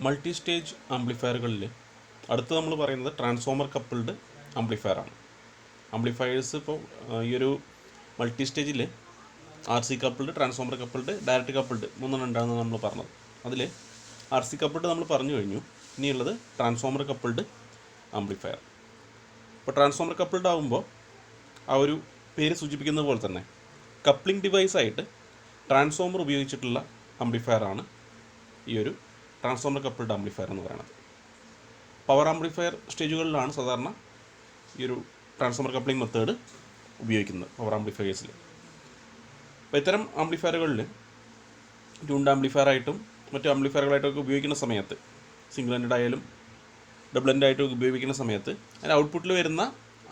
Multi stage ആംപ്ലിഫയറുകളിൽ അടുത്ത് നമ്മൾ പറയുന്നത് ട്രാൻസ്ഫോമർ കപ്പിൾഡ് ആംപ്ലിഫയറാണ്. ആംപ്ലിഫയേഴ്സ് ഇപ്പോൾ ഈ ഒരു മൾട്ടി സ്റ്റേജിൽ RC coupled, transformer coupled, direct coupled മൂന്നെണ്ണം ഉണ്ടാകുന്നത് നമ്മൾ പറഞ്ഞത്. അതിൽ RC കപ്പിൾഡ് നമ്മൾ പറഞ്ഞു കഴിഞ്ഞു. ഇനിയുള്ളത് ട്രാൻസ്ഫോമർ കപ്പിൾഡ് ആംപ്ലിഫയർ. ഇപ്പോൾ ട്രാൻസ്ഫോമർ കപ്പിൾഡ് ആകുമ്പോൾ ആ ഒരു പേര് സൂചിപ്പിക്കുന്നത് പോലെ തന്നെ കപ്ലിംഗ് ഡിവൈസായിട്ട് ട്രാൻസ്ഫോമർ ഉപയോഗിച്ചിട്ടുള്ള ആംപ്ലിഫയറാണ് ഈ ഒരു ട്രാൻസ്ഫോമർ കപ്പിൾഡ് ആംപ്ലിഫയർ എന്ന് പറയുന്നത്. പവർ ആംപ്ലിഫയർ സ്റ്റേജുകളിലാണ് സാധാരണ ഈ ഒരു ട്രാൻസ്ഫോമർ കപ്ലിംഗ് മെത്തേഡ് ഉപയോഗിക്കുന്നത് പവർ ആംപ്ലിഫയേഴ്സിൽ. അപ്പോൾ ഇത്തരം ആംപ്ലിഫയറുകളിൽ ട്യൂൺഡ് ആംപ്ലിഫയറായിട്ടും മറ്റു ആംപ്ലിഫയറുകളായിട്ടൊക്കെ ഉപയോഗിക്കുന്ന സമയത്ത്, സിംഗിൾ എൻഡഡ് ആയാലും ഡബിൾ എൻഡ് ആയിട്ടും ഉപയോഗിക്കുന്ന സമയത്ത് അതിൻ്റെ ഔട്ട്പുട്ടിൽ വരുന്ന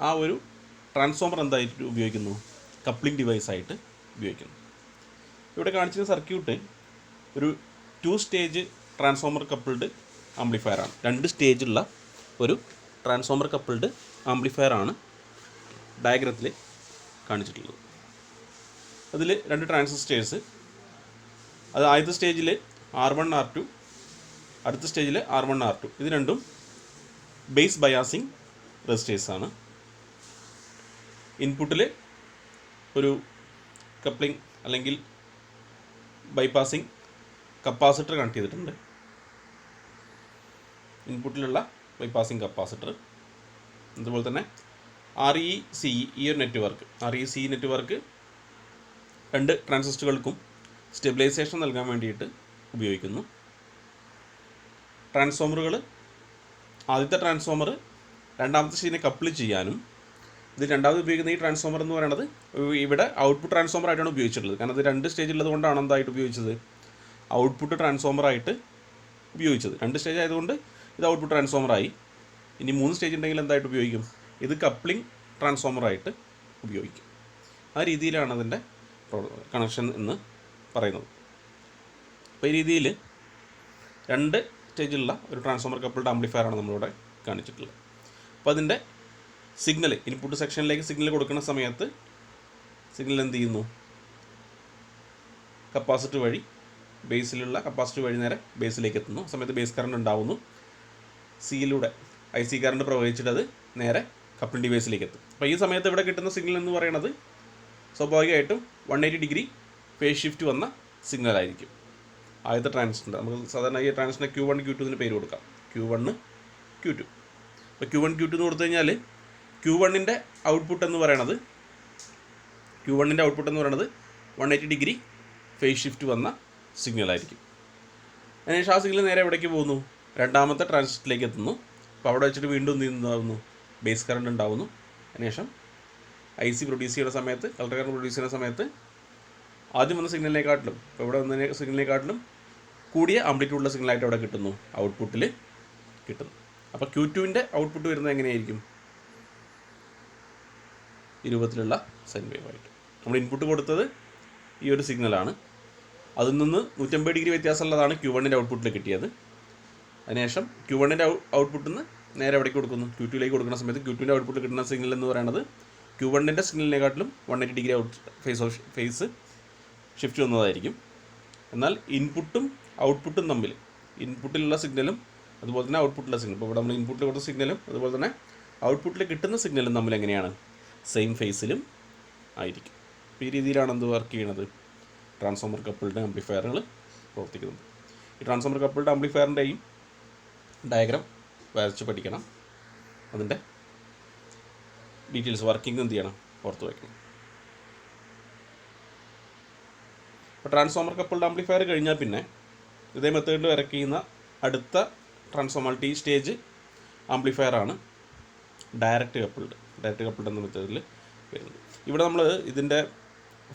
ആ ഒരു ട്രാൻസ്ഫോമർ എന്തായിട്ട് ഉപയോഗിക്കുന്നു? കപ്ലിംഗ് ഡിവൈസായിട്ട് ഉപയോഗിക്കുന്നു. ഇവിടെ കാണിച്ചിരുന്ന സർക്യൂട്ട് ഒരു 2 സ്റ്റേജ് ട്രാൻസ്ഫോമർ കപ്പിൾഡ് ആംപ്ലിഫയറാണ്. 2 സ്റ്റേജുള്ള ഒരു ട്രാൻസ്ഫോമർ കപ്പിൾഡ് ആംപ്ലിഫയറാണ് ഡയഗ്രത്തിൽ കാണിച്ചിട്ടുള്ളത്. അതിൽ 2 ട്രാൻസിസ്റ്റേഴ്സ്, അത് ആദ്യത്തെ സ്റ്റേജിൽ R1 R2, അടുത്ത സ്റ്റേജിൽ R1 R2. ഇത് രണ്ടും ബേസ് ബയാസിങ് റെസിസ്റ്റേഴ്സാണ്. ഇൻപുട്ടിൽ ഒരു കപ്ലിംഗ് അല്ലെങ്കിൽ ബൈപ്പാസിങ് കപ്പാസിറ്റർ കണക്ട് ചെയ്തിട്ടുണ്ട്. ഇൻപുട്ടിലുള്ള ബൈപ്പാസിങ് കപ്പാസിറ്റർ. അതുപോലെ തന്നെ RECE, ഈ ഒരു നെറ്റ്വർക്ക്, RECE നെറ്റ്വർക്ക് 2 ട്രാൻസിസ്റ്ററുകൾക്കും സ്റ്റെബിലൈസേഷൻ നൽകാൻ വേണ്ടിയിട്ട് ഉപയോഗിക്കുന്നു. ട്രാൻസ്ഫോമറുകൾ, ആദ്യത്തെ ട്രാൻസ്ഫോമർ രണ്ടാമത്തെ സ്റ്റേജിനെ കപ്പിൾ ചെയ്യാനും, ഇത് രണ്ടാമത് ഉപയോഗിക്കുന്ന ഈ ട്രാൻസ്ഫോമർ എന്ന് പറയുന്നത് ഇവിടെ ഔട്ട്പുട്ട് ട്രാൻസ്ഫോമർ ആയിട്ടാണ് ഉപയോഗിച്ചിട്ടുള്ളത്. കാരണം ഇത് 2 സ്റ്റേജ് ഉള്ളത് കൊണ്ടാണ് എന്തായിട്ട് ഉപയോഗിച്ചത്? ഔട്ട്പുട്ട് ട്രാൻസ്ഫോമറായിട്ട് ഉപയോഗിച്ചത്. 2 സ്റ്റേജ് ആയതുകൊണ്ട് ഇത് ഔട്ട്പുട്ട് ട്രാൻസ്ഫോമറായി. ഇനി 3 സ്റ്റേജ് ഉണ്ടെങ്കിൽ എന്തായിട്ട് ഉപയോഗിക്കും? ഇത് കപ്ലിംഗ് ട്രാൻസ്ഫോമറായിട്ട് ഉപയോഗിക്കും. ആ രീതിയിലാണ് അതിൻ്റെ കണക്ഷൻ എന്ന് പറയുന്നത്. അപ്പോൾ ഈ രീതിയിൽ 2 സ്റ്റേജിലുള്ള ഒരു ട്രാൻസ്ഫോമർ കപ്പിൾഡ് ആംപ്ലിഫയറാണ് നമ്മളിവിടെ കാണിച്ചിട്ടുള്ളത്. അപ്പോൾ അതിൻ്റെ സിഗ്നൽ, ഇൻപുട്ട് സെക്ഷനിലേക്ക് സിഗ്നൽ കൊടുക്കുന്ന സമയത്ത് സിഗ്നൽ എന്ത് ചെയ്യുന്നു? കപ്പാസിറ്റർ വഴി, ബേസിലുള്ള കപ്പാസിറ്റർ വഴി നേരെ ബേസിലേക്ക് എത്തുന്നു. ആ സമയത്ത് ബേസ് കറണ്ട് ഉണ്ടാവുന്നു. സിയിലൂടെ IC കറണ്ട് പ്രവഹിച്ചിട്ട് അത് നേരെ കപ്പിൾഡ് ഡിവൈസിലേക്ക് എത്തും. അപ്പോൾ ഈ സമയത്ത് ഇവിടെ കിട്ടുന്ന സിഗ്നൽ എന്ന് പറയുന്നത് സ്വാഭാവികമായിട്ടും 180 ഡിഗ്രി ഫേസ് ഷിഫ്റ്റ് വന്ന സിഗ്നലായിരിക്കും. ആദ്യത്തെ ട്രാൻസിസ്റ്റർ, നമുക്ക് സാധാരണ ഈ ട്രാൻസിസ്റ്റർ Q1 Q2 എന്ന് പേര് കൊടുക്കാം. Q1 Q2. അപ്പോൾ Q1 Q2 എന്ന് കൊടുത്തു കഴിഞ്ഞാൽ Q1ൻ്റെ ഔട്ട്പുട്ട് എന്ന് പറയുന്നത് 180 ഡിഗ്രി ഫേസ് ഷിഫ്റ്റ് വന്ന സിഗ്നലായിരിക്കും. അതിനുശേഷം ആ സിഗ്നൽ നേരെ എവിടേക്ക് പോകുന്നു? രണ്ടാമത്തെ ട്രാൻസിസ്റ്ററിലേക്ക് എത്തുന്നു. അപ്പോൾ അവിടെ വെച്ചിട്ട് വീണ്ടും എന്താകുന്നു? ബേസ് കറണ്ട് ഉണ്ടാകുന്നു. അതിനുശേഷം IC പ്രൊഡ്യൂസ് ചെയ്യുന്ന സമയത്ത്, കളർ കറണ്ട് പ്രൊഡ്യൂസ് ചെയ്യുന്ന സമയത്ത് ആദ്യം വന്ന സിഗ്നലിനെക്കാട്ടിലും, ഇപ്പോൾ ഇവിടെ വന്ന സിഗ്നലിനെക്കാട്ടിലും കൂടിയ ആംപ്ലിറ്റ്യൂഡുള്ള സിഗ്നലായിട്ട് അവിടെ കിട്ടുന്നു, ഔട്ട്പുട്ടിൽ കിട്ടുന്നു. അപ്പോൾ Q2ൻ്റെ ഔട്ട്പുട്ട് വരുന്നത് എങ്ങനെയായിരിക്കും? ഈ രൂപത്തിലുള്ള സൈൻ വേവ് ആയിട്ട്. നമ്മൾ ഇൻപുട്ട് കൊടുത്തത് ഈ ഒരു സിഗ്നലാണ്. അതിൽ നിന്ന് 180 ഡിഗ്രി വ്യത്യാസമുള്ളതാണ് Q1ൻ്റെ ഔട്ട്പുട്ടിൽ കിട്ടിയത്. അതിനുശേഷം Q1ൻ്റെ ഔട്ട്പുട്ടിൽ നിന്ന് നേരെ എവിടേക്ക് കൊടുക്കുന്നു? Q2ലേക്ക് കൊടുക്കുന്ന സമയത്ത് Q2ൻ്റെ ഔട്ട്പുട്ടിൽ കിട്ടുന്ന സിഗ്നൽ എന്ന് പറയുന്നത് Q1ൻ്റെ സിഗ്നലിനെക്കാട്ടിലും 180 ഡിഗ്രി ഫേസ് ഷിഫ്റ്റ് വന്നതായിരിക്കും. എന്നാൽ ഇൻപുട്ടും ഔട്ട്പുട്ടും തമ്മിൽ, ഇൻപുട്ടിലുള്ള സിഗ്നലും അതുപോലെ തന്നെ ഔട്ട്പുട്ടിലുള്ള സിഗ്നൽ, ഇപ്പോൾ ഇവിടെ നമ്മൾ ഇൻപുട്ടിൽ കൊടുത്ത സിഗ്നലും അതുപോലെ തന്നെ ഔട്ട്പുട്ടിൽ കിട്ടുന്ന സിഗ്നലും തമ്മിൽ എങ്ങനെയാണ്? സെയിം ഫേസിലും ആയിരിക്കും. അപ്പോൾ ഈ രീതിയിലാണ് എന്ത് വർക്ക് ചെയ്യുന്നത്? ട്രാൻസ്ഫോമർ കപ്പിൾഡ് ആംപ്ലിഫയറുകൾ പ്രവർത്തിക്കുന്നത്. ഈ ട്രാൻസ്ഫോമർ കപ്പിൾഡ് ആംപ്ലിഫയറിൻ്റെയും ഡയഗ്രാം വരച്ച് പഠിക്കണം. അതിൻ്റെ ഡീറ്റെയിൽസ്, വർക്കിംഗ് എന്ത് ചെയ്യണം? ഓർത്ത് വയ്ക്കണം. അപ്പോൾ ട്രാൻസ്ഫോമർ കപ്പിൾഡ് ആംപ്ലിഫയർ കഴിഞ്ഞാൽ പിന്നെ ഇതേ മെത്തേഡിൽ വർക്ക് ചെയ്യുന്ന അടുത്ത മൾട്ടി സ്റ്റേജ് ആംപ്ലിഫയറാണ് ഡയറക്റ്റ് കപ്പിൾഡ് എന്ന മെത്തേഡിൽ വരുന്നത്. ഇവിടെ നമ്മൾ ഇതിൻ്റെ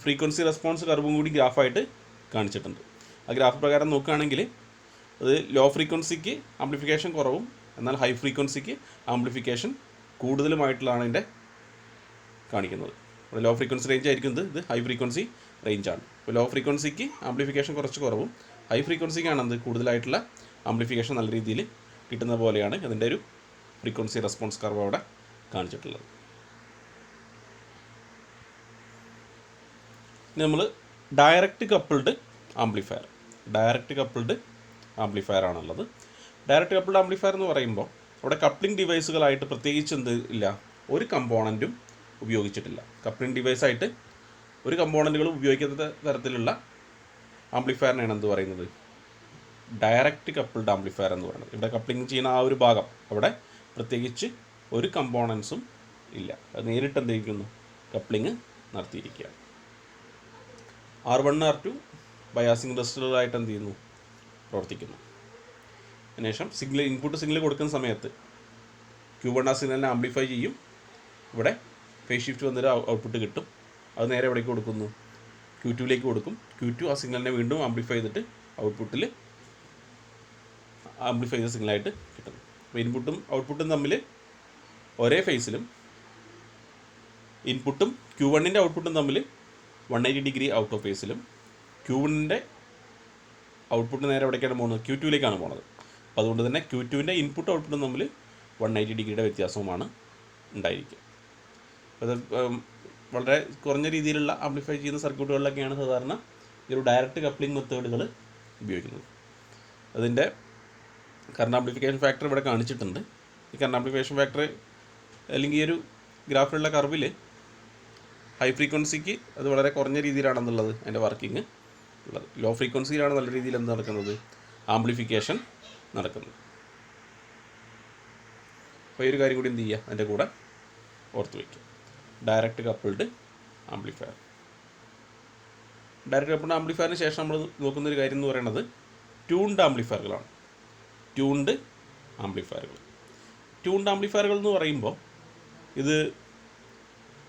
ഫ്രീക്വൻസി റെസ്പോൺസ് കർവും കൂടി ഗ്രാഫായിട്ട് കാണിച്ചിട്ടുണ്ട്. ആ ഗ്രാഫ് പ്രകാരം നോക്കുകയാണെങ്കിൽ അത് ലോ ഫ്രീക്വൻസിക്ക് ആംപ്ലിഫിക്കേഷൻ കുറവും, എന്നാൽ ഹൈ ഫ്രീക്വൻസിക്ക് ആംപ്ലിഫിക്കേഷൻ കൂടുതലുമായിട്ടുള്ളതാണ് ഇതിൻ്റെ കാണിക്കുന്നത്. ഇവിടെ ലോ ഫ്രീക്വൻസി റേഞ്ച് ആയിരിക്കും, ഇത് ഹൈ ഫ്രീക്വൻസി റേഞ്ചാണ്. ഇപ്പോൾ ലോ ഫ്രീക്വൻസിക്ക് ആംപ്ലിഫിക്കേഷൻ കുറച്ച് കുറവും, ഹൈ ഫ്രീക്വൻസിക്കാണ് അത് കൂടുതലായിട്ടുള്ള ആംപ്ലിഫിക്കേഷൻ നല്ല രീതിയിൽ കിട്ടുന്ന പോലെയാണ് അതിൻ്റെ ഒരു ഫ്രീക്വൻസി റെസ്പോൺസ് കർവ് അവിടെ കാണിച്ചിട്ടുള്ളത്. നമ്മൾ ഡയറക്റ്റ് കപ്പിൾഡ് ആംപ്ലിഫയർ ആണുള്ളത്. ഡയറക്റ്റ് കപ്പിൾഡ് ആംപ്ലിഫയർ എന്ന് പറയുമ്പോൾ അവിടെ കപ്ലിംഗ് ഡിവൈസുകളായിട്ട് പ്രത്യേകിച്ച് എന്ത് ഇല്ല, ഒരു കമ്പോണൻറ്റും ഉപയോഗിച്ചിട്ടില്ല. കപ്ലിംഗ് ഡിവൈസായിട്ട് ഒരു കമ്പോണൻറ്റുകളും ഉപയോഗിക്കാത്ത തരത്തിലുള്ള ആംപ്ലിഫയറിനാണ് എന്ത് പറയുന്നത്, ഡയറക്റ്റ് കപ്പിൾഡ് ആംപ്ലിഫയർ എന്ന് പറയുന്നത്. ഇവിടെ കപ്ലിംഗ് ചെയ്യുന്ന ആ ഒരു ഭാഗം അവിടെ പ്രത്യേകിച്ച് ഒരു കമ്പോണൻസും ഇല്ല, അത് നേരിട്ട് എന്തിരിക്കുന്നു, കപ്ലിംഗ് നടത്തിയിരിക്കുകയാണ്. R1 R2 ബയാസിംഗ് റെസിസ്റ്ററുകളായിട്ട് എന്ത് ചെയ്യുന്നു, പ്രവർത്തിക്കുന്നു. അതിനുശേഷം ഇൻപുട്ട് സിഗ്നൽ കൊടുക്കുന്ന സമയത്ത് Q1 ആ സിഗ്നലിനെ ആംപ്ലിഫൈ ചെയ്യും. ഇവിടെ ഫേസ് ഷിഫ്റ്റ് വന്നൊരു ഔട്ട്പുട്ട് കിട്ടും. അത് നേരെ എവിടേക്ക് കൊടുക്കുന്നു, Q2 കൊടുക്കും. Q2 ആ സിഗ്നലിനെ വീണ്ടും ആംപ്ലിഫൈ ചെയ്തിട്ട് ഔട്ട്പുട്ടിൽ ആംപ്ലിഫൈ ചെയ്ത സിഗ്നലായിട്ട് കിട്ടുന്നു. അപ്പോൾ ഇൻപുട്ടും ഔട്ട്പുട്ടും തമ്മിൽ ഒരേ ഫേസിലും ഇൻപുട്ടും Q1ൻ്റെ ഔട്ട്പുട്ടും തമ്മിൽ 180 ഡിഗ്രി ഔട്ട് ഓഫ് ഫേസിലും Q1ൻ്റെ ഔട്ട്പുട്ട് നേരെ എവിടേക്കാണ് പോകുന്നത്, Q2 പോകുന്നത്. അപ്പോൾ അതുകൊണ്ട് തന്നെ Q2ൻ്റെ ഇൻപുട്ട് ഔട്ട്പുട്ടും തമ്മിൽ 180 ഡിഗ്രിയുടെ വ്യത്യാസവുമാണ് ഉണ്ടായിരിക്കുക. അത് വളരെ കുറഞ്ഞ രീതിയിലുള്ള ആംപ്ലിഫൈ ചെയ്യുന്ന സർക്യൂട്ടുകളിലൊക്കെയാണ് സാധാരണ ഈ ഒരു ഡയറക്റ്റ് കപ്ലിംഗ് മെത്തേഡുകൾ ഉപയോഗിക്കുന്നത്. അതിൻ്റെ കറണ്ട് ആംപ്ലിഫിക്കേഷൻ ഫാക്ടർ ഇവിടെ കാണിച്ചിട്ടുണ്ട്. ഈ കറണ്ട് ആംപ്ലിഫിക്കേഷൻ ഫാക്ടർ അല്ലെങ്കിൽ ഈ ഒരു ഗ്രാഫിലുള്ള കർവിൽ ഹൈ ഫ്രീക്വൻസിക്ക് അത് വളരെ കുറഞ്ഞ രീതിയിലാണെന്നുള്ളത് അതിൻ്റെ വർക്കിംഗ് ഉള്ളത്. ലോ ഫ്രീക്വൻസിയിലാണ് നല്ല രീതിയിൽ എന്ത് നടക്കുന്നത്, ആംപ്ലിഫിക്കേഷൻ നടക്കുന്നത്. അപ്പോൾ ഈ ഒരു കാര്യം കൂടി എന്ത് ചെയ്യുക, അതിൻ്റെ കൂടെ ഓർത്ത് വയ്ക്കുക. Direct coupled amplifier. Direct coupled ആംപ്ലിഫയറിന് ശേഷം നമ്മൾ നോക്കുന്നൊരു കാര്യം എന്ന് പറയുന്നത് ട്യൂൺഡ് ആംപ്ലിഫയറുകളാണ്. ട്യൂൺഡ് ആംപ്ലിഫയറുകൾ എന്ന് പറയുമ്പോൾ ഇത്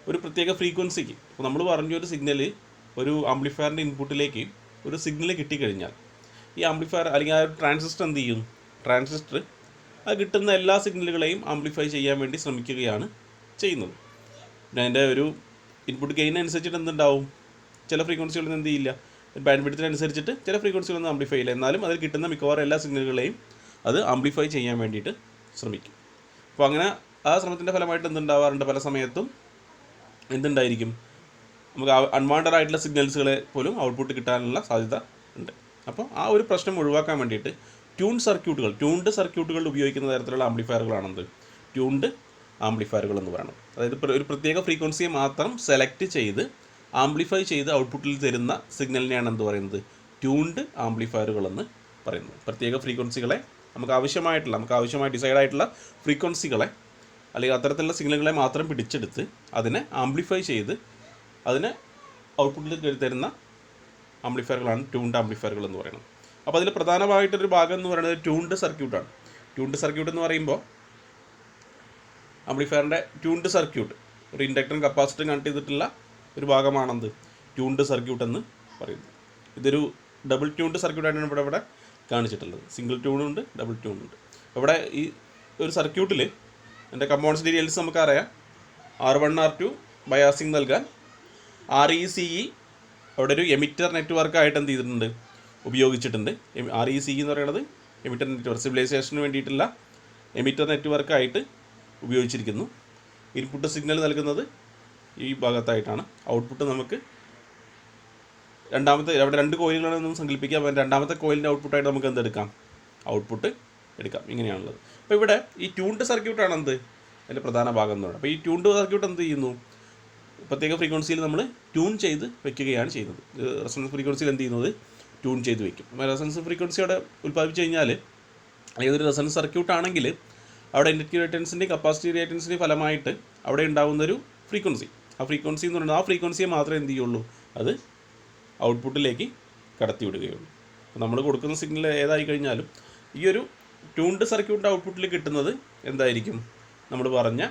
ഒരു പ്രത്യേക ഫ്രീക്വൻസിക്ക്, ഇപ്പോൾ നമ്മൾ പറഞ്ഞൊരു സിഗ്നൽ ഒരു ആംപ്ലിഫയറിൻ്റെ ഇൻപുട്ടിലേക്ക് ഒരു സിഗ്നൽ കിട്ടിക്കഴിഞ്ഞാൽ ഈ ആംപ്ലിഫയർ അല്ലെങ്കിൽ ആ ഒരു ട്രാൻസിസ്റ്റർ എന്ത് ചെയ്യും, ട്രാൻസിസ്റ്റർ അത് കിട്ടുന്ന എല്ലാ സിഗ്നലുകളെയും ആംപ്ലിഫൈ ചെയ്യാൻ വേണ്ടി ശ്രമിക്കുകയാണ് ചെയ്യുന്നത്. പിന്നെ അതിൻ്റെ ഒരു ഇൻപുട്ട് ഗെയിനനുസരിച്ചിട്ട് എന്തുണ്ടാവും, ചില ഫ്രീക്വൻസികളൊന്നും എന്ത് ചെയ്യില്ല, ബാൻഡ് വിഡ്ത്തിനനുസരിച്ചിട്ട് ചില ഫ്രീക്വൻസികളൊന്നും ആംപ്ലിഫൈ ചെയ്യില്ല. എന്നാലും അതിൽ കിട്ടുന്ന മിക്കവാറും എല്ലാ സിഗ്നലുകളെയും അത് ആംപ്ലിഫൈ ചെയ്യാൻ വേണ്ടിയിട്ട് ശ്രമിക്കും. അപ്പോൾ അങ്ങനെ ആ ശ്രമത്തിൻ്റെ ഫലമായിട്ട് എന്തുണ്ടാവാറുണ്ട്, പല സമയത്തും എന്തുണ്ടായിരിക്കും, നമുക്ക് അൺവാണ്ടഡ് ആയിട്ടുള്ള സിഗ്നൽസുകളെ പോലും ഔട്ട്പുട്ട് കിട്ടാനുള്ള സാധ്യത ഉണ്ട്. അപ്പോൾ ആ ഒരു പ്രശ്നം ഒഴിവാക്കാൻ വേണ്ടിയിട്ട് ട്യൂൺഡ് സർക്യൂട്ടുകൾ ഉപയോഗിക്കുന്ന തരത്തിലുള്ള ആംപ്ലിഫയറുകളാണെന്ത്, ട്യൂൺഡ് ആംപ്ലിഫയറുകൾ എന്ന് പറയുന്നത്. അതായത് ഒരു പ്രത്യേക ഫ്രീക്വൻസിയെ മാത്രം സെലക്ട് ചെയ്ത് ആംപ്ലിഫൈ ചെയ്ത് ഔട്ട്പുട്ടിൽ തരുന്ന സിഗ്നലിനെയാണ് എന്ത് പറയുന്നത്, ട്യൂൺഡ് ആംപ്ലിഫയറുകൾ എന്ന് പറയുന്നത്. പ്രത്യേക ഫ്രീക്വൻസികളെ നമുക്ക് ആവശ്യമായി ഡിസൈഡ് ആയിട്ടുള്ള ഫ്രീക്വൻസികളെ അല്ലെങ്കിൽ അത്തരത്തിലുള്ള സിഗ്നലുകളെ മാത്രം പിടിച്ചെടുത്ത് അതിനെ ആംപ്ലിഫൈ ചെയ്ത് അതിനെ ഔട്ട്പുട്ടിൽ തരുന്ന ആംപ്ലിഫയറുകളാണ് ട്യൂൺഡ് ആംപ്ലിഫയറുകൾ എന്ന് പറയുന്നത്. അപ്പോൾ അതിൽ പ്രധാനമായിട്ടൊരു ഭാഗം എന്ന് പറയുന്നത് ട്യൂൺഡ് സർക്യൂട്ടാണ്. ട്യൂൺഡ് സർക്യൂട്ട് എന്ന് പറയുമ്പോൾ ആംപ്ലിഫയറിൻ്റെ ട്യൂൺഡ് സർക്യൂട്ട് ഒരു ഇൻഡക്ടറും കപ്പാസിറ്ററും കണക്ട് ചെയ്തിട്ടുള്ള ഒരു ഭാഗമാണെന്ത്, ട്യൂൺഡ് സർക്യൂട്ട് എന്ന് പറയുന്നത്. ഇതൊരു ഡബിൾ ട്യൂൺഡ് സർക്യൂട്ടായിട്ടാണ് ഇവിടെ കാണിച്ചിട്ടുള്ളത്. സിംഗിൾ ട്യൂണുണ്ട്, ഡബിൾ ട്യൂണുണ്ട്. ഇവിടെ ഈ ഒരു സർക്യൂട്ടിൽ എൻ്റെ കമ്പോണൻസ് ഡീറ്റെയിൽസ് നമുക്കറിയാം. R1 R2 ബയാസിംഗ് നൽകാൻ RECE അവിടെ ഒരു എമിറ്റർ നെറ്റ്വർക്കായിട്ട് എന്ത് ചെയ്തിട്ടുണ്ട്, ഉപയോഗിച്ചിട്ടുണ്ട്. RECE എന്ന് പറയുന്നത് എമിറ്റർ നെറ്റ്വർക്ക്, സിവിലൈസേഷന് വേണ്ടിയിട്ടുള്ള എമിറ്റർ നെറ്റ്വർക്കായിട്ട് ഉപയോഗിച്ചിരിക്കുന്നു. ഇൻപുട്ട് സിഗ്നൽ നൽകുന്നത് ഈ ഭാഗത്തായിട്ടാണ്. ഔട്ട്പുട്ട് നമുക്ക് അവിടെ രണ്ട് കോയിലുകളാണെന്നും സങ്കല്പിക്കാം. രണ്ടാമത്തെ കോയിലിൻ്റെ ഔട്ട്പുട്ടായിട്ട് നമുക്ക് എന്തെടുക്കാം, ഔട്ട്പുട്ട് എടുക്കാം. ഇങ്ങനെയാണുള്ളത്. അപ്പോൾ ഇവിടെ ഈ ട്യൂൺഡ് സർക്യൂട്ടാണ് എന്ത്, അതിൻ്റെ പ്രധാന ഭാഗം എന്ന് പറയുന്നത്. അപ്പോൾ ഈ ട്യൂൺഡ് സർക്യൂട്ട് എന്ത് ചെയ്യുന്നു, പ്രത്യേക ഫ്രീക്വൻസിയിൽ നമ്മൾ ട്യൂൺ ചെയ്ത് വെക്കുകയാണ് ചെയ്യുന്നത്. റെസൊണൻസ് ഫ്രീക്വൻസിയിൽ എന്ത് ചെയ്യുന്നത്, ട്യൂൺ ചെയ്ത് വെക്കും. റെസൊണൻസ് ഫ്രീക്വൻസിയോടെ ഉൽപ്പാദിപ്പിച്ച് കഴിഞ്ഞാൽ അല്ലെങ്കിൽ ഒരു റെസൊണൻസ് സർക്യൂട്ട് ആണെങ്കിൽ അവിടെ ഇൻഡക്റ്റീവ് റിയാക്റ്റൻസിൻ്റെയും കപ്പാസിറ്റീവ് റിയാക്റ്റൻസിൻ്റെയും ഫലമായിട്ട് അവിടെ ഉണ്ടാകുന്നൊരു ഫ്രീക്വൻസി, ആ ഫ്രീക്വൻസി എന്ന് പറയുന്നത് ആ ഫ്രീക്വൻസിയെ മാത്രമേ എന്ത് ചെയ്യുള്ളൂ, അത് ഔട്ട്പുട്ടിലേക്ക് കടത്തിവിടുകയുള്ളൂ. അപ്പോൾ നമ്മൾ കൊടുക്കുന്ന സിഗ്നൽ ഏതായി കഴിഞ്ഞാലും ഈ ഒരു ട്യൂൺഡ് സർക്യൂട്ടിൻ്റെ ഔട്ട്പുട്ടിൽ കിട്ടുന്നത് എന്തായിരിക്കും, നമ്മൾ പറഞ്ഞ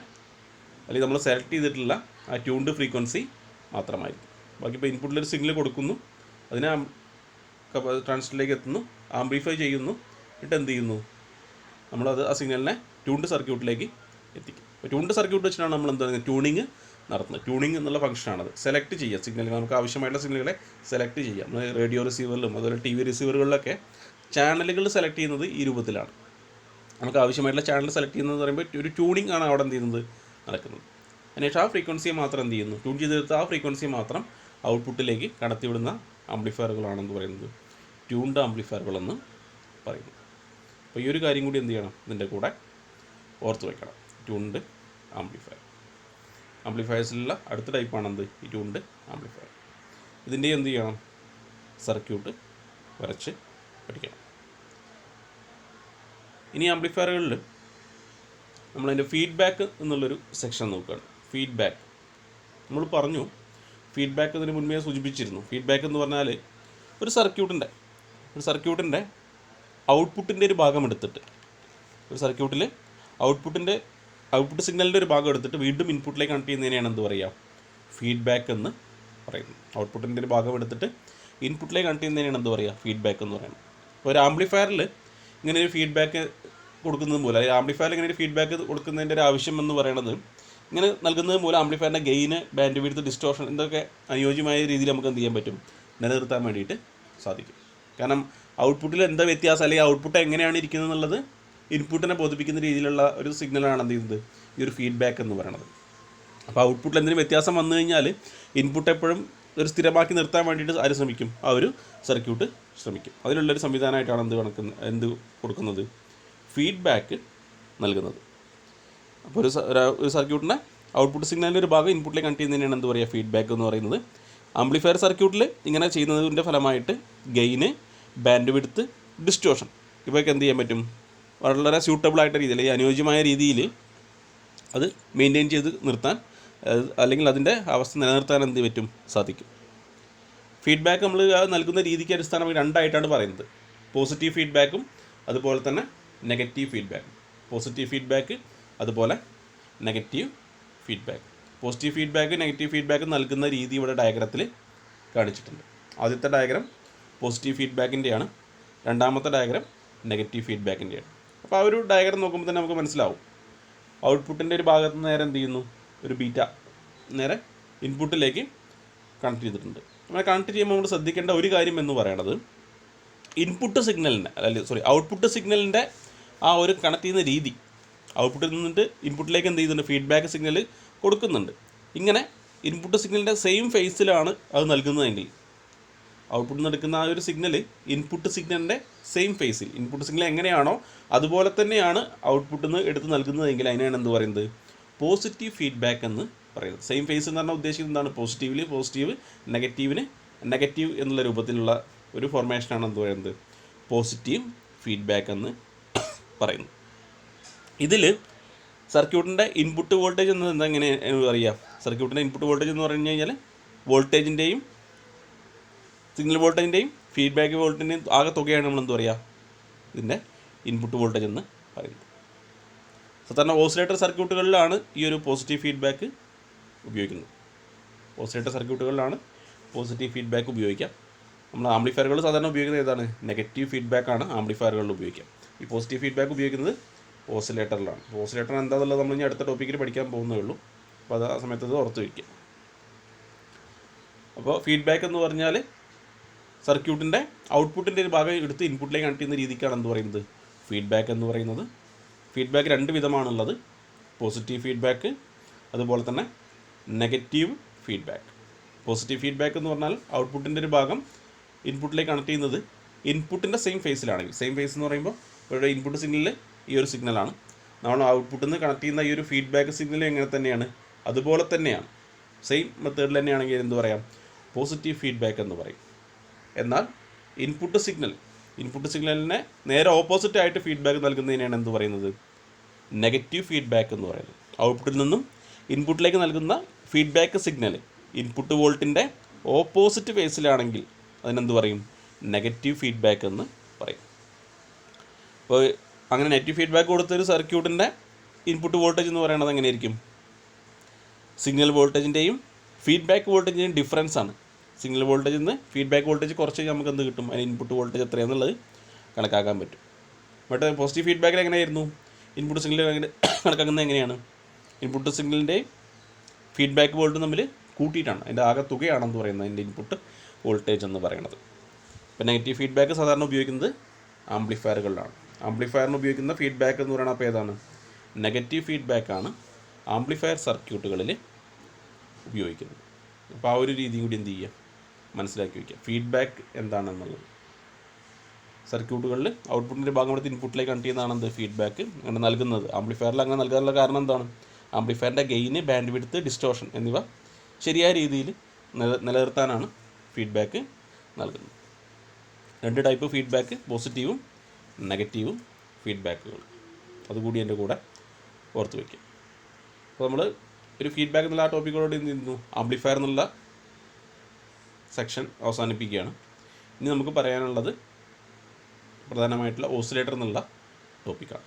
അല്ലെങ്കിൽ നമ്മൾ സെലക്ട് ചെയ്തിട്ടുള്ള ആ ട്യൂൺഡ് ഫ്രീക്വൻസി മാത്രമായിരിക്കും. ബാക്കി ഇപ്പോൾ ഇൻപുട്ടിലൊരു സിഗ്നൽ കൊടുക്കുന്നു, അതിനെ ട്രാൻസിസ്റ്ററിലേക്ക് എത്തുന്നു, ആംപ്ലിഫൈ ചെയ്യുന്നു, എന്നിട്ട് എന്ത് ചെയ്യുന്നു, നമ്മളത് ആ സിഗ്നലിനെ ട്യൂൺഡ് സർക്യൂട്ടിലേക്ക് എത്തിക്കും. അപ്പോൾ ട്യൂൺഡ് സർക്യൂട്ട് വെച്ചിട്ടാണ് നമ്മൾ എന്താ ട്യൂണിങ് നടത്തുന്നത്. ട്യൂണിങ് എന്നുള്ള ഫംഗ്ഷനാണത്. സെലക്ട് ചെയ്യുക സിഗ്നലുകൾ, നമുക്ക് ആവശ്യമായിട്ടുള്ള സിഗ്നലുകളെ സെലക്ട് ചെയ്യാം. റേഡിയോ റിസീവറിലും അതുപോലെ TV റിസീവറുകളിലൊക്കെ ചാനലുകൾ സെലക്ട് ചെയ്യുന്നത് ഈ രൂപത്തിലാണ്. നമുക്ക് ആവശ്യമായിട്ടുള്ള ചാനൽ സെലക്ട് ചെയ്യുന്നത് പറയുമ്പോൾ ഒരു ട്യൂണിങ് ആണ് അവിടെ എന്ത് ചെയ്യുന്നത്, നടക്കുന്നത്. അതിനുശേഷം ആ ഫ്രീക്വൻസിയെ മാത്രം എന്ത് ചെയ്യുന്നു, ട്യൂൺ ചെയ്തെടുത്ത് ആ ഫ്രീക്വൻസിയെ മാത്രം ഔട്ട്പുട്ടിലേക്ക് കടത്തിവിടുന്ന ആംപ്ലിഫയറുകളാണെന്ന് പറയുന്നത് ട്യൂൺഡ് ആംപ്ലിഫയറുകളെന്ന് പറയുന്നു. അപ്പോൾ ഈ ഒരു കാര്യം കൂടി എന്ത് ചെയ്യണം, ഇതിൻ്റെ കൂടെ ഓർത്ത് വയ്ക്കണം. Tuned amplifier. ആംപ്ലിഫയേഴ്സിലുള്ള അടുത്ത ടൈപ്പാണ് എന്ത്, ഈ ട്യൂൺഡ് ആംപ്ലിഫയർ. ഇതിൻ്റെ എന്ത് ചെയ്യണം, സർക്യൂട്ട് വരച്ച് പഠിക്കണം. ഇനി ആംപ്ലിഫയറുകളിൽ നമ്മളതിൻ്റെ ഫീഡ്ബാക്ക് എന്നുള്ളൊരു സെക്ഷൻ നോക്കുകയാണ്. ഫീഡ്ബാക്ക് നമ്മൾ പറഞ്ഞു, ഫീഡ്ബാക്ക് ഇതിന് മുൻപേ സൂചിപ്പിച്ചിരുന്നു. ഫീഡ്ബാക്ക് എന്ന് പറഞ്ഞാൽ ഒരു സർക്യൂട്ടിൻ്റെ ഔട്ട്പുട്ടിൻ്റെ ഒരു ഭാഗം എടുത്തിട്ട്, ഒരു സർക്യൂട്ടിൽ ഔട്ട്പുട്ട് സിഗ്നലിൻ്റെ ഒരു ഭാഗം എടുത്തിട്ട് വീണ്ടും ഇൻപുട്ടിലേക്ക് കണക്ട് ചെയ്യുന്നതിനെയാണ് എന്ത് പറയുക, ഫീഡ്ബാക്ക് എന്ന് പറയുന്നത്. ഔട്ട്പുട്ടിൻ്റെ ഒരു ഭാഗം എടുത്തിട്ട് ഇൻപുട്ടിലേക്ക് കണക്ട് ചെയ്യുന്നതിനാണ് എന്ത് പറയുക, ഫീഡ്ബാക്ക് എന്ന് പറയുന്നത്. അപ്പോൾ ഒരു ആംപ്ലിഫയറിൽ ഇങ്ങനെ ഒരു ഫീഡ്ബാക്ക് കൊടുക്കുന്നത് മൂലം, അല്ലെങ്കിൽ ആംപ്ലിഫയറിൽ ഇങ്ങനെ ഒരു ഫീഡ്ബാക്ക് കൊടുക്കുന്നതിൻ്റെ ഒരു ആവശ്യം എന്ന് പറയുന്നത്, ഇങ്ങനെ നൽകുന്നത് മൂലം ആംപ്ലിഫയറിൻ്റെ ഗെയിന്, ബാൻഡ് വിഡ്ത്ത്, ഡിസ്റ്റോർഷൻ ഇതൊക്കെ അനുയോജ്യമായ രീതിയിൽ നമുക്ക് എന്ത് ചെയ്യാൻ പറ്റും, നിലനിർത്താൻ വേണ്ടിയിട്ട് സാധിക്കും. കാരണം ഔട്ട്പുട്ടിൽ എന്താ വ്യത്യാസം, അല്ലെങ്കിൽ ഔട്ട്പുട്ട് എങ്ങനെയാണ് ഇരിക്കുന്നത് എന്നുള്ളത് ഇൻപുട്ടിനെ ബോധിപ്പിക്കുന്ന രീതിയിലുള്ള ഒരു സിഗ്നലാണ് എന്ത് ചെയ്യുന്നത്, ഈ ഒരു ഫീഡ്ബാക്ക് എന്ന് പറയുന്നത്. അപ്പോൾ ഔട്ട്പുട്ടിൽ എന്തെങ്കിലും വ്യത്യാസം വന്നു കഴിഞ്ഞാൽ ഇൻപുട്ട് എപ്പോഴും ഒരു സ്ഥിരമാക്കി നിർത്താൻ വേണ്ടിയിട്ട് ആര് ശ്രമിക്കും, ആ ഒരു സർക്യൂട്ട് ശ്രമിക്കും. അതിലുള്ളൊരു സംവിധാനമായിട്ടാണ് എന്ത് കൊടുക്കുന്നത്, ഫീഡ്ബാക്ക് നൽകുന്നത്. അപ്പോൾ ഒരു സർക്യൂട്ടിൻ്റെ ഔട്ട്പുട്ട് സിഗ്നലിൻ്റെ ഒരു ഭാഗം ഇൻപുട്ടിലേക്ക് കണക്ട് ചെയ്യുന്നതിനാണ് എന്ത് പറയുക, ഫീഡ്ബാക്ക് എന്ന് പറയുന്നത്. ആംപ്ലിഫയർ സർക്യൂട്ടിൽ ഇങ്ങനെ ചെയ്യുന്നതിൻ്റെ ഫലമായിട്ട് ഗെയിന്, ബാൻഡ് വിഡ്ത്ത്, ഡിസ്റ്റോർഷൻ ഇവയൊക്കെ എന്ത് ചെയ്യാൻ പറ്റും, വളരെ സ്യൂട്ടബിളായിട്ട് രീതിയിൽ, അല്ലെങ്കിൽ അനുയോജ്യമായ രീതിയിൽ അത് മെയിൻറ്റെയിൻ ചെയ്ത് നിർത്താൻ, അല്ലെങ്കിൽ അതിൻ്റെ അവസ്ഥ നിലനിർത്താൻ എന്ത് പറ്റും, സാധിക്കും. ഫീഡ്ബാക്ക് നമ്മൾ നൽകുന്ന രീതിക്ക് അടിസ്ഥാനമായി രണ്ടായിട്ടാണ് പറയുന്നത്. പോസിറ്റീവ് ഫീഡ്ബാക്കും അതുപോലെ തന്നെ നെഗറ്റീവ് ഫീഡ്ബാക്കും. പോസിറ്റീവ് ഫീഡ്ബാക്ക് അതുപോലെ negative feedback. Positive feedback, negative feedback നൽകുന്ന രീതി ഇവിടെ ഡയഗ്രത്തിൽ കാണിച്ചിട്ടുണ്ട്. ആദ്യത്തെ ഡയഗ്രം പോസിറ്റീവ് ഫീഡ്ബാക്കിൻ്റെയാണ്, രണ്ടാമത്തെ ഡയഗ്രം നെഗറ്റീവ് ഫീഡ്ബാക്കിൻ്റെയാണ്. അപ്പോൾ ആ ഒരു ഡയഗ്രം നോക്കുമ്പോൾ തന്നെ നമുക്ക് മനസ്സിലാവും, ഔട്ട്പുട്ടിൻ്റെ ഒരു ഭാഗത്ത് നേരെ എന്ത് ചെയ്യുന്നു, ഒരു ബീറ്റ നേരെ ഇൻപുട്ടിലേക്ക് കണക്ട് ചെയ്തിട്ടുണ്ട്. അങ്ങനെ കണക്ട് ചെയ്യുമ്പോൾ നമ്മൾ ശ്രദ്ധിക്കേണ്ട ഒരു കാര്യം എന്ന് പറയുന്നത്, ഔട്ട്പുട്ട് സിഗ്നലിൻ്റെ ആ ഒരു കണക്ട് ചെയ്യുന്ന രീതി, ഔട്ട്പുട്ടിൽ നിന്നിട്ട് ഇൻപുട്ടിലേക്ക് എന്ത് ചെയ്യുന്നുണ്ട്, ഫീഡ്ബാക്ക് സിഗ്നൽ കൊടുക്കുന്നുണ്ട്. ഇങ്ങനെ ഇൻപുട്ട് സിഗ്നലിൻ്റെ സെയിം ഫേസിലാണ് അത് നൽകുന്നതെങ്കിൽ, ഔട്ട്പുട്ടിൽ നിന്ന് എടുക്കുന്ന ആ ഒരു സിഗ്നൽ ഇൻപുട്ട് സിഗ്നലിൻ്റെ സെയിം ഫേസിൽ, ഇൻപുട്ട് സിഗ്നൽ എങ്ങനെയാണോ അതുപോലെ തന്നെയാണ് ഔട്ട്പുട്ടിൽ നിന്ന് എടുത്ത് നൽകുന്നതെങ്കിൽ അതിനാണ് എന്ത് പറയുന്നത്, പോസിറ്റീവ് ഫീഡ്ബാക്ക് എന്ന് പറയുന്നത്. സെയിം ഫേസ് എന്ന് പറഞ്ഞാൽ ഉദ്ദേശിക്കുന്നത് എന്താണ്, പോസിറ്റീവ്, നെഗറ്റീവിന് നെഗറ്റീവ് എന്നുള്ള രൂപത്തിലുള്ള ഒരു ഫോർമേഷനാണ് എന്ത് പറയുന്നത്, പോസിറ്റീവ് ഫീഡ്ബാക്ക് എന്ന് പറയുന്നത്. ഇതിൽ സർക്യൂട്ടിൻ്റെ ഇൻപുട്ട് വോൾട്ടേജ് എന്നത് എന്തെങ്ങനെ പറയുക, സർക്യൂട്ടിൻ്റെ ഇൻപുട്ട് വോൾട്ടേജ് എന്ന് പറഞ്ഞു കഴിഞ്ഞാൽ വോൾട്ടേജിൻ്റെയും സിഗ്നൽ വോൾട്ടേജിൻ്റെയും ഫീഡ്ബാക്ക് വോൾട്ടേജിൻ്റെയും ആകെ തുകയാണ് നമ്മൾ എന്ത് പറയുക, ഇതിൻ്റെ ഇൻപുട്ട് വോൾട്ടേജ് എന്ന് പറയുന്നത്. സാധാരണ ഓസിലേറ്റർ സർക്യൂട്ടുകളിലാണ് ഈ ഒരു പോസിറ്റീവ് ഫീഡ്ബാക്ക് ഉപയോഗിക്കുന്നത്. ഓസിലേറ്റർ സർക്യൂട്ടുകളിലാണ് പോസിറ്റീവ് ഫീഡ്ബാക്ക് ഉപയോഗിക്കാം. നമ്മൾ ആംപ്ലിഫയറുകൾ സാധാരണ ഉപയോഗിക്കുന്നത് ഏതാണ്, നെഗറ്റീവ് ഫീഡ്ബാക്കാണ് ആംപ്ലിഫയറുകളിൽ ഉപയോഗിക്കാം. ഈ പോസിറ്റീവ് ഫീഡ്ബാക്ക് ഉപയോഗിക്കുന്നത് ഓസിലേറ്ററിലാണ്. ഓസിലേറ്റർ എന്താണെന്നുള്ളത് നമ്മൾ ഇനി അടുത്ത ടോപ്പിക്കിൽ പഠിക്കാൻ പോകുന്നേ ഉള്ളൂ. അപ്പോൾ അത് ആ സമയത്ത് അത് ഓർത്ത് വയ്ക്കുക. അപ്പോൾ ഫീഡ്ബാക്ക് എന്ന് പറഞ്ഞാൽ സർക്യൂട്ടിൻ്റെ ഔട്ട്പുട്ടിൻ്റെ ഒരു ഭാഗം എടുത്ത് ഇൻപുട്ടിലേക്ക് കണക്ട് ചെയ്യുന്ന രീതിക്കാണ് എന്ത് പറയുന്നത്, ഫീഡ്ബാക്ക് എന്ന് പറയുന്നത്. ഫീഡ്ബാക്ക് രണ്ട് വിധമാണുള്ളത്, പോസിറ്റീവ് ഫീഡ്ബാക്ക് അതുപോലെ തന്നെ നെഗറ്റീവ് ഫീഡ്ബാക്ക്. പോസിറ്റീവ് ഫീഡ്ബാക്ക് എന്ന് പറഞ്ഞാൽ ഔട്ട്പുട്ടിൻ്റെ ഒരു ഭാഗം ഇൻപുട്ടിലേക്ക് കണക്ട് ചെയ്യുന്നത് ഇൻപുട്ടിൻ്റെ സെയിം ഫേസിലാണെങ്കിൽ, സെയിം ഫേസ് എന്ന് പറയുമ്പോൾ ഇവിടെ ഇൻപുട്ട് സിഗ്നലിൽ ഈ ഒരു സിഗ്നലാണ്, നമ്മൾ ഔട്ട്പുട്ടിൽ നിന്ന് കണക്ട് ചെയ്യുന്ന ഈ ഒരു ഫീഡ്ബാക്ക് സിഗ്നൽ എങ്ങനെ തന്നെയാണ്, അതുപോലെ തന്നെയാണ്, സെയിം മെത്തേഡിൽ തന്നെയാണെങ്കിൽ എന്ത് പറയാം, പോസിറ്റീവ് ഫീഡ്ബാക്ക് എന്ന് പറയും. എന്നാൽ ഇൻപുട്ട് സിഗ്നലിനെ നേരെ ഓപ്പോസിറ്റ് ആയിട്ട് ഫീഡ്ബാക്ക് നൽകുന്നതിനാണ് എന്ത് പറയുന്നത്, നെഗറ്റീവ് ഫീഡ്ബാക്ക് എന്ന് പറയുന്നത്. ഔട്ട്പുട്ടിൽ നിന്നും ഇൻപുട്ടിലേക്ക് നൽകുന്ന ഫീഡ്ബാക്ക് സിഗ്നൽ ഇൻപുട്ട് വോൾട്ടിൻ്റെ ഓപ്പോസിറ്റ് ഫേസിലാണെങ്കിൽ അതിനെന്ത് പറയും, നെഗറ്റീവ് ഫീഡ്ബാക്ക് എന്ന് പറയും. അപ്പോൾ അങ്ങനെ നെഗറ്റീവ് ഫീഡ്ബാക്ക് കൊടുത്തൊരു സർക്യൂട്ടിൻ്റെ ഇൻപുട്ട് വോൾട്ടേജ് എന്ന് പറയുന്നത് എങ്ങനെയായിരിക്കും, സിഗ്നൽ വോൾട്ടേജിൻ്റെയും ഫീഡ്ബാക്ക് വോൾട്ടേജിൻ്റെയും ഡിഫറൻസ് ആണ്. സിഗ്നൽ വോൾട്ടേജിൽ നിന്ന് ഫീഡ്ബാക്ക് വോൾട്ടേജ് കുറച്ച് നമുക്ക് എന്ത് കിട്ടും, അതിന് ഇൻപുട്ട് വോൾട്ടേജ് എത്രയാണെന്നുള്ളത് കണക്കാക്കാൻ പറ്റും. ബട്ട് പോസിറ്റീവ് ഫീഡ്ബാക്കിൽ എങ്ങനെയായിരുന്നു, ഇൻപുട്ട് സിഗ്നൽ കണക്കാക്കുന്നത് എങ്ങനെയാണ്, ഇൻപുട്ട് സിഗ്നലിൻ്റെയും ഫീഡ്ബാക്ക് വോൾട്ടും തമ്മിൽ കൂട്ടിയിട്ടാണ്, അതിൻ്റെ ആകെ തുകയാണെന്ന് പറയുന്നത് അതിൻ്റെ ഇൻപുട്ട് വോൾട്ടേജ് എന്ന് പറയുന്നത്. ഇപ്പോൾ നെഗറ്റീവ് ഫീഡ്ബാക്ക് സാധാരണ ഉപയോഗിക്കുന്നത് ആംപ്ലിഫയറുകളിലാണ്. ആംപ്ലിഫയറിന് ഉപയോഗിക്കുന്ന ഫീഡ്ബാക്ക് എന്ന് പറയുന്നത് അപ്പോൾ ഏതാണ്, നെഗറ്റീവ് ഫീഡ്ബാക്കാണ് ആംപ്ലിഫയർ സർക്യൂട്ടുകളിൽ ഉപയോഗിക്കുന്നത്. അപ്പോൾ ആ ഒരു രീതിയും കൂടി എന്ത് ചെയ്യുക, മനസ്സിലാക്കി വയ്ക്കുക, ഫീഡ്ബാക്ക് എന്താണെന്നുള്ളത്. സർക്യൂട്ടുകളിൽ ഔട്ട്പുട്ടിൻ്റെ ഭാഗം എടുത്ത് ഇൻപുട്ടിലേക്ക് കണക്ട് ചെയ്യുന്നതാണ് എന്ത് ഫീഡ്ബാക്ക് അങ്ങനെ നൽകുന്നത്. ആംപ്ലിഫയറിൽ അങ്ങനെ നൽകാനുള്ള കാരണം എന്താണ്? ആംപ്ലിഫയറിൻ്റെ ഗെയിന്, ബാൻഡ് വിഡ്ത്ത്, ഡിസ്റ്റോർഷൻ എന്നിവ ശരിയായ രീതിയിൽ നിലനിർത്താനാണ് ഫീഡ്ബാക്ക് നൽകുന്നത്. 2 ടൈപ്പ് ഫീഡ്ബാക്ക്, പോസിറ്റീവും നെഗറ്റീവും ഫീഡ്ബാക്കുകൾ. അതുകൂടി എൻ്റെ കൂടെ ഓർത്ത് വയ്ക്കുക. അപ്പോൾ നമ്മൾ ഒരു ഫീഡ്ബാക്ക് എന്നുള്ള ആ ടോപ്പിക്കോട് എന്ത് ചെയ്യുന്നു, ആംപ്ലിഫയർ എന്നുള്ള സെക്ഷൻ അവസാനിപ്പിക്കുകയാണ്. ഇനി നമുക്ക് പറയാനുള്ളത് പ്രധാനമായിട്ടുള്ള ഓസിലേറ്റർ എന്നുള്ള ടോപ്പിക്കാണ്.